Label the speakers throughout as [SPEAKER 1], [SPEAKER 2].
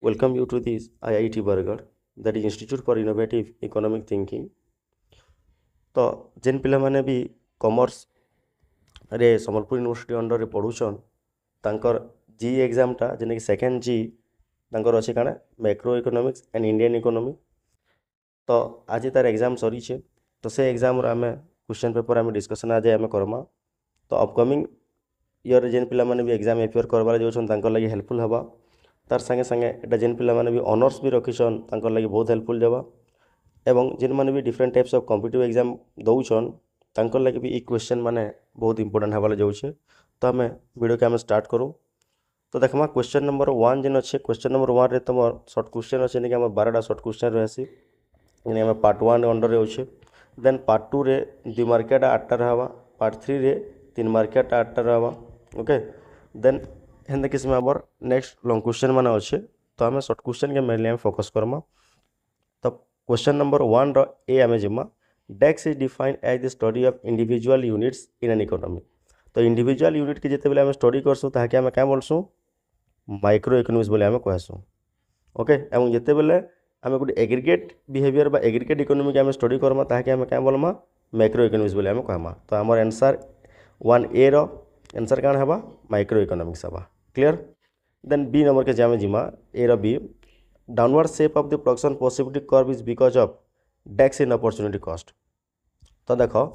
[SPEAKER 1] Welcome you to this IIT Bargarh, that is Institute for Innovative Economic Thinking. तो जेन पिला माने भी commerce रे संबलपुर यूनिवर्सिटी अंडर रे पढ़ुछन तांकर जी एग्जामटा जेने कि सेकेंड जी तांकर अछि काना macro economics and Indian economy. तो आज तार एग्जाम सरी छे तो से एग्जाम रे हमें क्वेश्चन पेपर हमें डिस्कशन आज हमें करमा। तो अपकमिंग ईयर जेन पिला माने भी एग्जाम एपियर करबार जाउछन तांकर लागि हेल्पफुल हबा। तार संगे संगे एटा जेन पिला माने भी ऑनर्स भी रखिछन तांकर लागि बहुत हेल्पफुल देबा। एवं जिन माने भी different types of competitive exam दउछन तांकर लागि भी ई क्वेश्चन माने बहुत इंपोर्टेंट हवाले जाउछे। तो हमें वीडियो के हमें स्टार्ट करूँ। तो देखमा क्वेश्चन नंबर 1 जेन अच्छे क्वेश्चन नंबर 1 रे तुम शॉर्ट क्वेश्चन अच्छे कि हम 12टा शॉर्ट क्वेश्चन रहसी यानी हम पार्ट 1 अंडर रे अच्छे। देन पार्ट 2 रे 2 मार्किया 8टा रहबा, पार्ट 3 रे 3 मार्किया 8टा रहबा। ओके देन हेंदे किस्म हमर नेक्स्ट लॉन्ग क्वेश्चन माने अच्छे। तो हमें शॉर्ट क्वेश्चन के मेनली हम फोकस करमा। तो क्वेश्चन नंबर 1 रो ए हमें जिम्मा डेक्स is defined as the study of individual units in an economy. तो इंडिविजुअल यूनिट के जिते बेले हम स्टडी करसु ताके हम क्या बोलसु माइक्रो इकोनॉमिक्स बोले हम कहसु। ओके एवं जिते बेले हम गोटे एग्रीगेट बिहेवियर बा एग्रीगेट इकोनॉमी के हम स्टडी करमा ताके हम क्या बोलमा मैक्रो इकोनॉमिक्स बोले हम कहमा। तो हमर आंसर 1A रो आंसर कान हबा माइक्रो इकोनॉमिक्स हबा। क्लियर। देन बी नंबर के जामे जिमा ए रो B downward shape of the production possibility curve is because of डेक्स इन अपॉर्चुनिटी कॉस्ट। तो देखो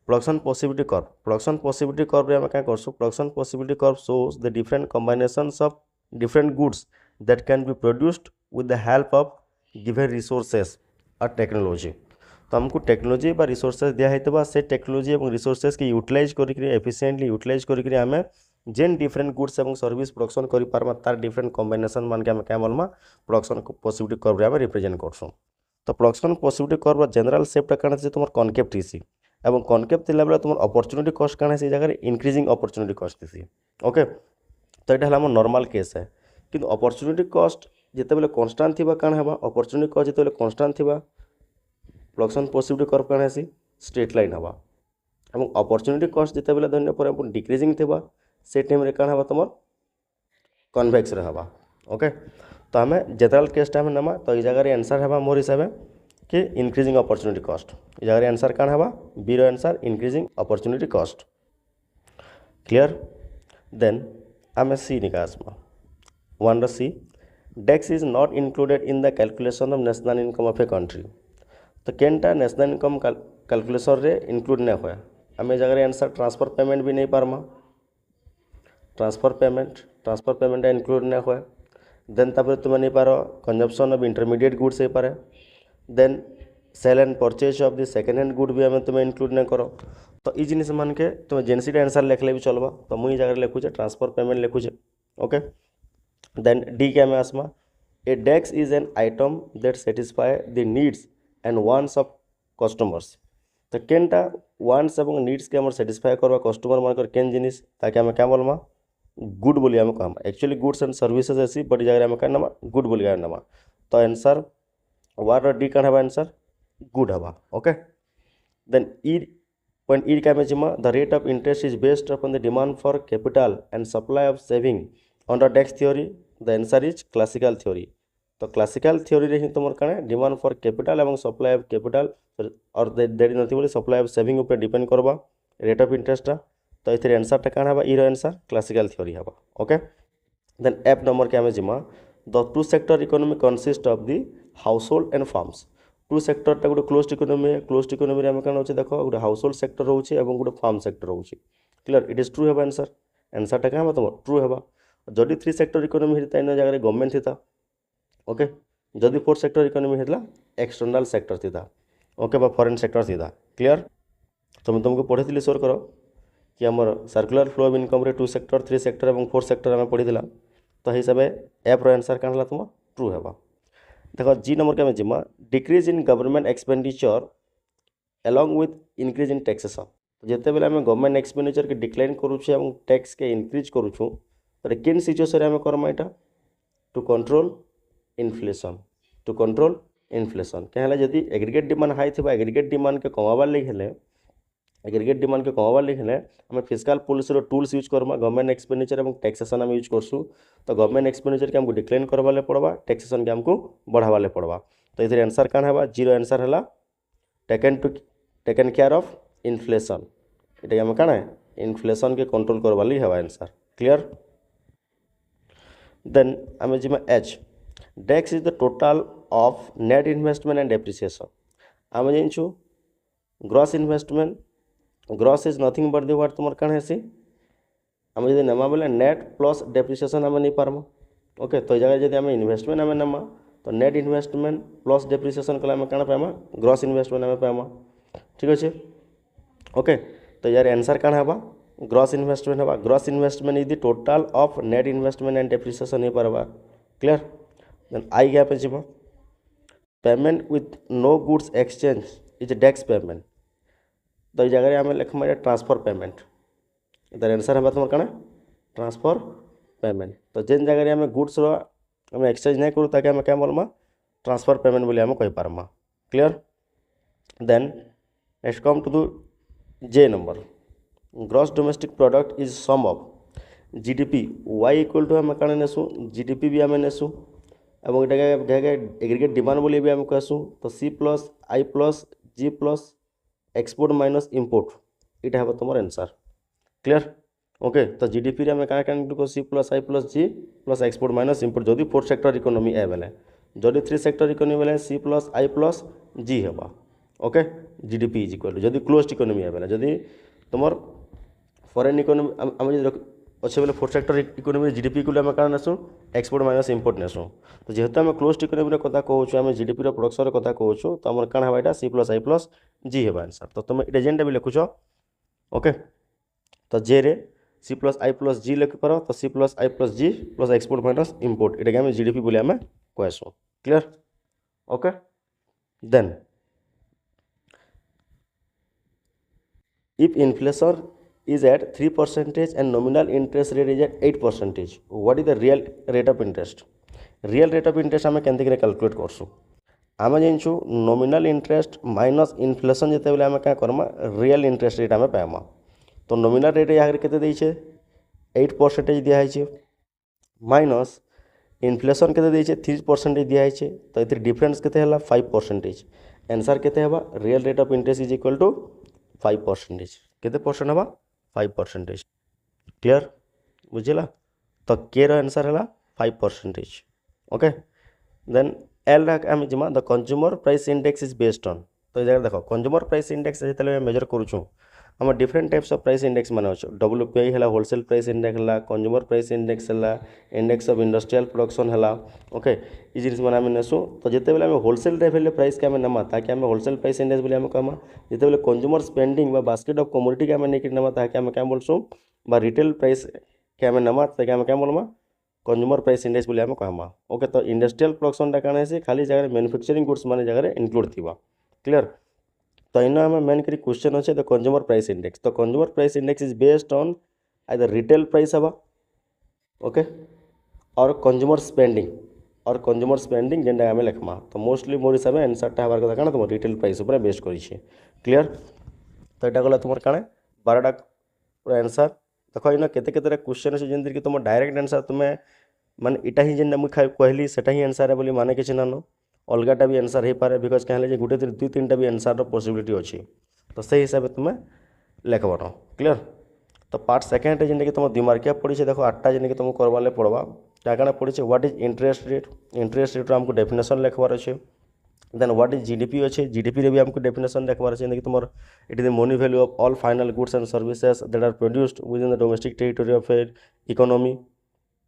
[SPEAKER 1] प्रोडक्शन पॉसिबिलिटी कर्व रे हम क्या करसु production possibility curve shows the different combinations of different goods that can be produced with the help of given resources और technology. तो हमको टेक्नोलॉजी बा रिसोर्सेस दिया है से टेक्नोलॉजी और रिसोर्सेस के यूटिलाइज करिक एफिशिएंटली यूटिलाइज करिक आमे जेन डिफरेंट गुड्स और सर्विस प्रोडक्शन करि पारमा तार डिफरेंट कॉम्बिनेशन मान के हम क्या बोलमा प्रोडक्शन पॉसिबिलिटी कर्व रे हम रिप्रेजेंट करसु। तो प्रोडक्शन पॉसिबिलिटी कर्व जनरल शेपटा काना से तुम कनकेव थीसी एवं कनकेव थिला बेला तुम अपॉर्चुनिटी कॉस्ट काना से जगह increasing opportunity cost thesis. Okay तो यहाँ हमार नॉर्मल केस है किंतु अपॉर्चुनिटी कॉस्ट जिते बेले कांस्टेंट थिबा काना हेबा अपॉर्चुनिटी कॉस्ट जिते बेले कांस्टेंट थिबा प्रोडक्शन पॉसिबिलिटी कर्व काना हेसी स्ट्रेट लाइन हबा एवं अपॉर्चुनिटी कॉस्ट जिते बेले धन्य पर अपन डिक्रीजिंग थिबा से टाइम रे काना हबा तुम कन्वेक्स रे हबा। ओके तो हमें जनरल केस टाइम नमा तो ये जगह आंसर हबा मोर हिसाब कि इंक्रीजिंग अपॉर्चुनिटी कॉस्ट। ये जगह आंसर कान हबा बी रो answer increasing opportunity cost. Clear. Then आम सी निकासमा 1 रो C desks is not included in the calculation of national income of a country. तो केनटा नेशनल इनकम कैलकुलेशन रे इंक्लूड नहीं हुआ आम जगह आंसर ट्रांसफर पेमेंट भी नहीं पारमा ट्रांसफर पेमेंट इंक्लूड नहीं हुआ। देन तापर तुम नहीं पार कंजम्पशन ऑफ इंटरमीडिएट गुड्स हो पारे। Then sale and purchase of the second hand good भी हमें तुम्हें इंक्लूड नहीं करो। तो ये जिनिस मान के तुम जेनसी आंसर लिखले भी चलबा। तो मुई जगह लिखुचे ट्रांसफर पेमेंट लिखुचे। ओके देन डी के हमें आसमा a desks is an item that satisfy the needs and wants of customers. तो केनटा वांट्स और नीड्स के हमारे सेटिस्फाई करवा कस्टमर मानकर केन जिनिस ताकि हमें क्या बोलमा गुड बोली हमें कहमा एक्चुअली गुड्स एंड सर्विसेज ऐसी बड़ी जगह हमें क्या नमा गुड बोली नमा। तो आंसर 1 डी कौन है आंसर गुड हवा। Okay then E point E का जिमा the rate of interest is based upon the demand for capital and supply of saving under dash theory the answer is classical theory. तो classical theory रे ही तुम कण demand for capital एवं supply of capital और देरी नथी बोली सप्लाई ऑफ सेविंग ऊपर डिपेंड करबा रेट ऑफ इंटरेस्ट। तो ये आंसर कौन है ई आंसर क्लासिकल थ्योरी हवा। ओके देन एफ नंबर के हमें जिमा the two sector economy consist of the household and firms. Two sector टा गोटे क्लोज्ड इकोनॉमी है क्लोज्ड इकोनॉमी रे कौन होचे देखो गोटे हाउसहोल्ड सेक्टर रोचे और गोटे फार्म सेक्टर रोचे। क्लियर इट इज ट्रू है आंसर आंसर टा क्या तुम ट्रू है। जदि 3 सेक्टर इकोनॉमी होता इन जगह गवर्नमेंट थी। ओके जदि 4 सेक्टर इकोनॉमी होता एक्सटर्नल सेक्टर थी। ओके बा फॉरेन सेक्टर थी। क्लियर। तो मैं तुमको पढ़ी थी श्योर करो कि आमर सर्कुलर फ्लो ऑफ इनकम रे 2 सेक्टर 3 सेक्टर और 4 सेक्टर आम पढ़ी। तो हिसाब एफ रो आंसर कौन है तुम ट्रू है। देखो जी नंबर के जिमा decrease in government expenditure along with increase in taxation. तो जिते बेले आम गवर्नमेंट एक्सपेंडिचर के डिक्लाइन करुचे और टैक्स के इंक्रीज करुचु तो केन सिचुएशन आम करमा यहाँ टू कंट्रोल इनफ्लेशन क्या जदि एग्रीगेट डिमांड हाई थी एग्रीगेट डिमांड के कमाबार लगे एग्रीगेट डिमांड के कमाबार लिखले आम फिस्काल policy tools use Karma government expenditure और टैक्सेशन आम यूज करसु तो गवर्नमेंट एक्सपेंडिचर के आमको डिक्लाइन करवाले पड़वा टैक्सेशन के आमको बढ़ावाले पड़वा तो ये आंसर कौन है जीरो आंसर है टेकन केयर ऑफ इन्फ्लेशन ये आम कौन है इन्फ्लेशन के कंट्रोल करवाली है आंसर क्लियर देन आम G H dash is the total of net investment and depreciation आम जानूँ gross investment gross is nothing but the what तुम कण है आम जब नमा बोले नेट प्लस डेप्रिसिएशन आम नहीं पार्मा ओके तो जगह जब आम इन्वेस्टमेंट आम नमा तो नेट इन्वेस्टमेंट प्लस डेप्रिसिएशन कले आम कण पाइमा ग्रॉस इन्वेस्टमेंट आम पाइमा ठीक अच्छे ओके तो यार आंसर कौन है ग्रॉस इन्वेस्टमेंट है gross investment is the total of net investment and depreciation नहीं पार्बा क्लियर देन आई गया पे जीव payment with no goods exchange is dash payment तो ये जगह आम लिखमा ट्रांसफर पेमेंट इधर आंसर है तुम कौन ट्रांसफर पेमेंट तो जेन जगह आम गुड्स आम एक्सचेंज नहीं करूँ ताकि आम क्या बोलमा ट्रांसफर पेमेंट बोली आम कही पार्मा clear then next come to the J number gross domestic product is sum of GDP Y equal to आम कण नेसु जीडीपी भी आम नेसु और एग्रीगेट डिमांड बोली भी आम कहसु तो C plus I plus G plus export minus import इटा है तुम आंसर क्लियर ओके तो जीडीपी आम क्या क्या सी plus I plus G plus export minus import जदि 4 सेक्टर इकोनॉमी है बेले जदि 3 सेक्टर इकोनॉमी बेले सी प्लस आई प्लस जी है okay GDP is equal to जदि क्लोज्ड इकोनॉमी है बेले जदि तुम फॉरेन इकोनॉमी आम अच्छे बोले 4 सेक्टर इकोनॉमी जीडीपी को आम क्या नेसु एक्सपोर्ट माइनस इम्पोर्ट नेसु तो जेहेतु आम क्लोज्ड इकोनॉमी कथा कहूँ आम जीडीपी प्रोडक्शन कथा कहूँ तो आम क्या है यहाँ सी प्लस आई प्लस जी है आंसर तो तुम ये जेनटा भी लिखुच ओके तो जे रे सी प्लस आई प्लस जी लिखिपार तो C plus I plus G plus export minus import ये आम जीडीपी बोली आम कहसु clear okay then if inflation is at 3% and nominal interest rate is at 8%, what is the real rate of interest? Real rate of interest आम केंते calculate करसु आम जानूँ nominal interest minus inflation जिते बेले आम क्या करमा रियल इंटरेस्ट रेट आम पाइमा तो nominal rate यहाँ केते देइछे 8% दिखाई माइनस इन्फ्लेशन केते देइछे 3% दिखाई तो ये डिफरेन्स केते हला 5%। आंसर केते हबा real rate of interest is equal to 5% केते परसेंट हवा 5% क्लियर बुझला तो के रो आंसर है 5% ओके देन एल आम जिमा the consumer price index is based on तो ये जगह देखो कंज्यूमर प्राइस इंडेक्स जो मेजर करूँ आम different types of price index मान अच्छे WPI है होलसेल प्राइस इंडेक्स है कंज्यूमर प्राइस इंडेक्स है इंडेक्स ऑफ इंडस्ट्रियल प्रोडक्शन है ओके ये जिन मैंने आम नेसु तो जिते बेले होलसेल लेवल प्राइस के आम नमा ताकि आम होलसेल प्राइस इंडेक्स बोली आम कहमा जिते बेले consumer spending basket of commodity के आम नहीं नमा ताकि आम क्या बोलसु रिटेल प्राइस के आम नमा ताकि आम क्या बोलमा कंज्यूमर प्राइस इंडेक्स बोली आम कहमा ओके तो इंडस्ट्रियल प्रोडक्शन क्या है खाली जगह मैन्युफैक्चरिंग गुड्स मान जगह इनक्लूड थी क्लियर तो इन आम मेन करी क्वेश्चन अच्छे द कंज्यूमर प्राइस इंडेक्स तो consumer price index is based on either retail price हवा ओके और कंज्यूमर स्पेंडिंग जेनटा आम लिखमा तो मोस्टली मोर हिसाब से आंसरटा हबार कथा क्या तुम रिटेल प्राइस उपर बेस्ट करी क्लियर तो यहाँ गला तुम क्या 12टा पूरा आंसर देख इन केते क्वेश्चन अच्छे जमीन कि तुम डायरेक्ट आंसर तुम्हें माने इटा ही जेनटा मुझे कहली सेटा ही आंसर है बोली माने किसी नानो अलगाटा भी आंसर हो पारे बिकज क्या गोटे 2-3टा भी आंसर पॉसिबिलिटी अच्छी तो से हिसाब से तुम्हें लिखबर क्लियर तो पार्ट सेकेंड जेनटा कि तुम 2 मार्किया पड़ी देख 8टा जेन कि तुमको करवाले पड़वा क्या क्या पड़ी व्हाट इज इंटरेस्ट रेट आमको डेफिनेशन लिखबार अच्छे देन व्हाट इज जीडीपी अच्छे जीडीपी भी आमको डेफिनेशन देखबार अच्छे कि तुम it is the money value of all final goods and services that are produced within the domestic territory of a economy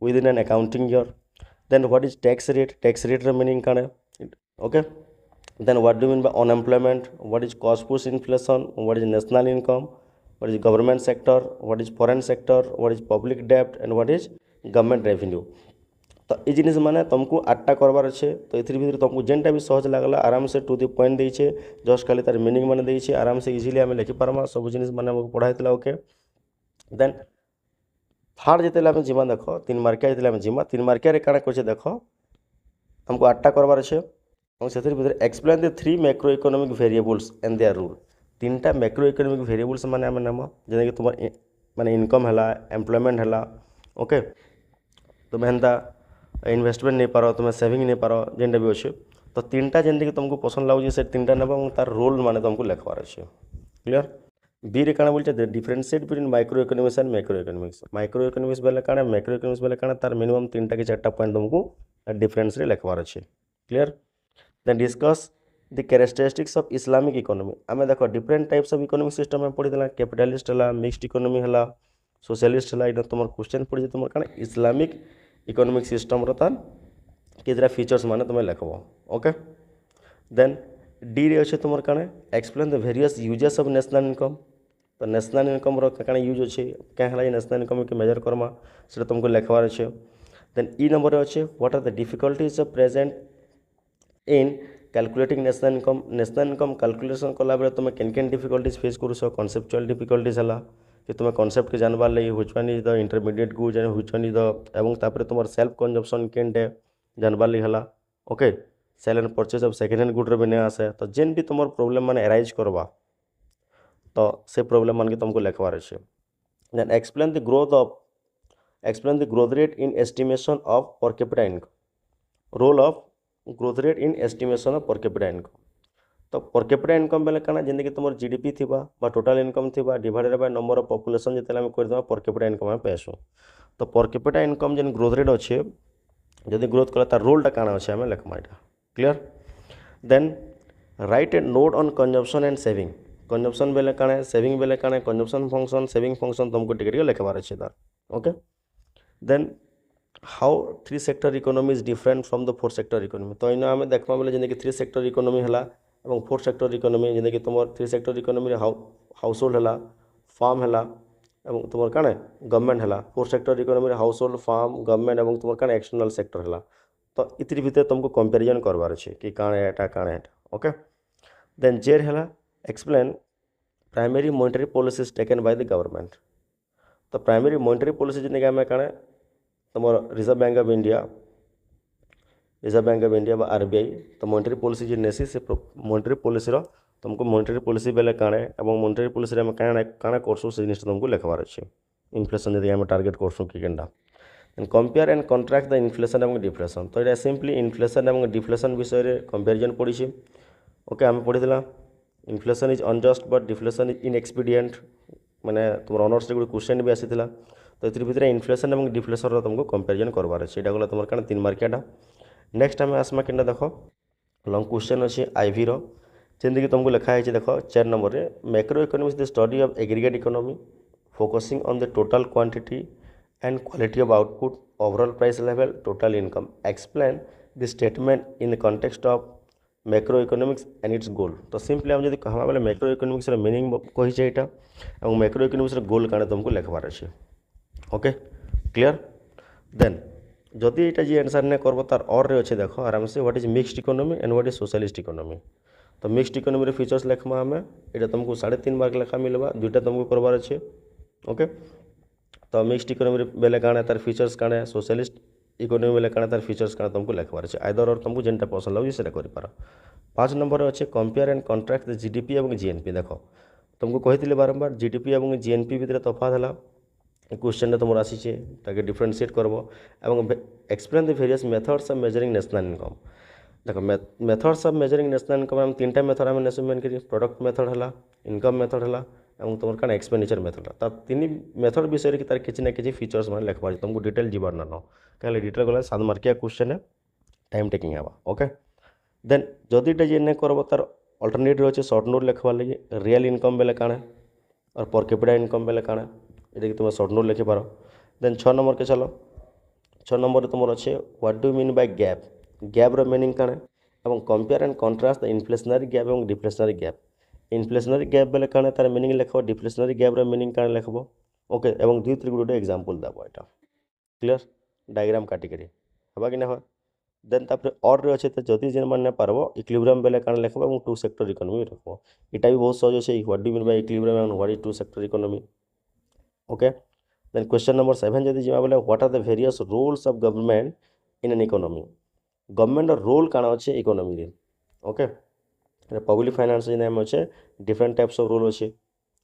[SPEAKER 1] within an accounting year then what is tax rate meaning क्या okay then what do you mean by unemployment what is cost push inflation what is national income what is government sector what is foreign sector what is public debt and what is government revenue तो ये जिनिस माने तुमको 8टा करबार अच्छे तो ये भीतर तुमको जेनटा भी सहज लगला आराम से टू द पॉइंट देछे जस्ट खाली तार मीनिंग माने देछे आराम से इजीली आम लिखि पारमा सब जिनिस माने हमको पढ़ाइतला ओके देन थर्ड जेतेला हम जिमा देखो 3 मार्किया जेतेला हम जिमा 3 मार्किया रे काना करछे देखो हमको 8टा करबार अच्छे और से भीतर explain the 3 macro economic variables and their role तीनटा मैक्रो इकोनॉमिक वेरिएबल्स माने आम नाम जैसे कि तुम माने इनकम है एम्प्लॉयमेंट है ओके तुम्हें हेन्ता इन्वेस्टमेंट नहीं पार तुम्हें सेविंग नहीं पार जेनटा भी अच्छे तो तीनटा जमीक तुमको पसंद लगुच से तीनटा नब तार रोल माने तुमको लिखबार अच्छे क्लियर बी रे काଣା बोलते differentiate between micro economics and macro economics बेले काଣା मैक्रो इकोनॉमिक्स बेले काଣା तार मिनिमम तीनटा कि चारटा पॉइंट तुमको डिफरेंस रे लिखबार अच्छे clear then discuss the characteristics of Islamic economy आम देखो different types of economic system में पढ़ी कैपिटलिस्ट है मिक्स्ड इकोनॉमी है सोशलिस्ट है ये तुम क्वेश्चन पड़ी तुम क्या इस्लामिक इकोनॉमिक सिस्टम तार कितरा फीचर्स माने तुम्हें लिखब ओके देन डी रे अच्छे तुम क्या explain the various uses of national income तो नेशनल इनकम क्या यूज अच्छे क्या है नेशनल इनकम के मेजर करमा से तुमको लिखबार अच्छे देन ई नंबर अच्छे what are the difficulties of present in calculating national income calculation कला बेले तुम केन डिफिकल्टीज फेस करुछ कनसेप्चुअल डिफिकल्टीज है कि तुम कनसेप्ट के जानबार लगी which one is the intermediate goods and which one is the एवं तापर तुम सेल्फ कंजम्पशन केनटे जानबार लगी है okay sale and purchase of second hand goods भी नहीं आसे तो जेन भी तुम प्रॉब्लम माने एराइज करवा तो से प्रॉब्लम मान के तुमको लिखबार अच्छे then explain the growth rate in estimation of per capita income role of growth rate in estimation of per capita income तो पर कैपिटा इनकम बेले काना जेंदे कि तुम जीडीपी थिबा बा टोटल इनकम थिबा divided by number of population जेते हम कर पर कैपिटा इनकम हम पैसु तो पर कैपिटा इनकम जेन ग्रोथ रेट अच्छे जदि ग्रोथ कला तार रोलटा काना अच्छे हमें लिखमा एटा clear then write a note on consumption and saving consumption बेले काना सेविंग बेले काना कंजम्पशन फंक्शन सेविंग फंक्शन तुमको टिके लिखबार अच्छे तार okay then how three sector economy is different from the four sector economy तो इन आम देखा बेले जेंदे कि थ्री सेक्टर इकोनॉमी है और फोर सेक्टर इकोनॉमी जेंदे कि तुम three sector economy household है फार्म है तुम क्या गवर्नमेंट है four sector economy household firm government और तुम क्या एक्सटर्नल सेक्टर है तो इतनी भितर तुमको कंपेरिजन करवार अच्छे कि काण एटा ओके देन जेर है explain primary monetary policies taken by the government तो प्राइमरी मॉनेटरी पॉलिसी जेने आम क्या तुम रिजर्व बैंक ऑफ इंडिया बा आरबीआई तो मॉनेटरी पॉलिसी जे नेसी से मॉनेटरी पॉलिसी तुमको मॉनेटरी पॉलिसी बेले काणे और मॉनेटरी पॉलिसी में काଣା करसु से जिनिस तुमको लिखबार अच्छे इन्फ्लेशन जब आम टार्गेट करसु कि केनटा compare and contrast the inflation और डिफ्लेशन तो ये सिंपली इन्फ्लेशन और डिफ्लेशन विषय कंपेरिजन पड़ी ओके आम पढ़ीला inflation is unjust but deflation is inexpedient माने तुम ऑनर्स गोटे क्वेश्चन भी आसीला तो ये भितर इन्फ्लेशन और डिफ्लेशन तुमको कंपेरिजन करवार अच्छे यहाँ गला तुम क्या 3 मार्कियाटा नेक्स्ट आम आसमा कि देख लंग क्वेश्चन अच्छे आईवी जेमती तुमको लिखाई देख 4 नंबर में macro economics the study of aggregate economy focusing on the total quantity and quality of output overall price level total income explain the statement in the context of macro economics and its goal तो simply हम जब कहवा बेले macro economics meaning कही यहाँ और macro economics गोल काण तुमको लिखबार अच्छे ओके क्लियर देन जदि यहाँ जी आंसर नहीं करब तार और रे अच्छे देख आराम से what is mixed economy and what is socialist economy तो मिक्स्ड इकोनॉमी फीचर्स लिखमा आम यहाँ तुमको 3.5 मार्क लेखा मिलवा दुईटा तुमको करवार अच्छे ओके तो मिक्स्ड इकोनॉमी बेले काण तार फीचर्स काण सोशलिस्ट इकोनॉमी बेले काण तार फीचर्स काण तुमको लिखबार अच्छे आइदर और तुमको जेनटा पसंद लगे से कर 5 नंबर अच्छे compare and contrast the GDP और जीएनपी देख तुमको कही बारंबार जीडीपी और जीएनपी भितर तफात है क्वेश्चन तुम आसी डिफरेंशिएट करब और explain the various methods of measuring national income देख methods of measuring national income आम 3टा मेथड आम मेजरमेंट करी प्रोडक्ट मेथड है इनकम मेथड है और तुम क्या एक्सपेंडिचर मेथड है तीन मेथड विषय कि तार किसी ना किसी फीचर्स मैंने लिखबार तुमको डिटेल जीवार ना क्या डिटेल गला 7 मार्किया क्वेश्चन है टाइम टेकिंग है ओके देन जदि ये नहीं करब तार अल्टरनेटिव अच्छे सर्ट नोट लिखबार लगे रियल इनकम बेले काण और पर कैपिटा इनकम बेले काण ये कि तुम सर्ट नोट लिखिपार देन 6 नंबर के चलो 6 नंबर तुम अच्छे what do mean by gap gap रो मीनिंग काण और compare and contrast the inflationary gap और डिफ्लेशनरी गैप इन्फ्लेशनरी गैप बेले काण तार मीनिंग लिखब डिफ्लेशनरी गैप रो मीनिंग काण लिखब ओके और 2-3 गोटे एग्जांपल देव यहाँ क्लियर डायग्राम काटिकी हवा कि ना देन तापर और अच्छे तो जदि जेन मैंने पारब इक्विलिब्रियम बेले काण लिखब और 2 सेक्टर इकोनॉमी रखब यहाँ भी बहुत सहज अच्छे what do mean by equilibrium and what is 2 sector economy okay then question number 7 जब जा बोले what are the various roles of government in an economy government role काण अच्छे इकोनॉमी रे ओके पब्लिक फाइनान्स जेन आम अच्छे डिफरेंट टाइप्स ऑफ रोल अच्छे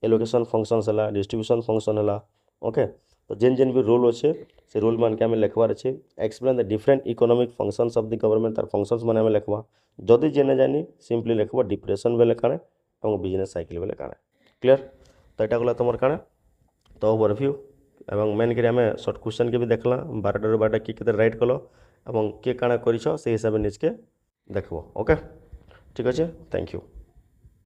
[SPEAKER 1] allocation functions है डिस्ट्रीब्यूशन फंक्शन है ओके तो जेन जेन भी रोल अच्छे से रोल मान के आम लिखबार अच्छे explain the different economic functions of the government तार फंक्शंस मान आम लिखवा जदि जेने जानी सिंपली लिखवा डिप्रेशन बेले काणे और बिजनेस साइकिल बेले काणे क्लियर तो यहाँ गला तुम काणे तो ओवरव्यू एवं मेन करी आम सर्ट क्वेश्चन के भी देखला 12 ରୁ 12 किए राइट कल और किए काଣା कर हिसाब से निजके देखो ओके ठीक अच्छे थैंक यू।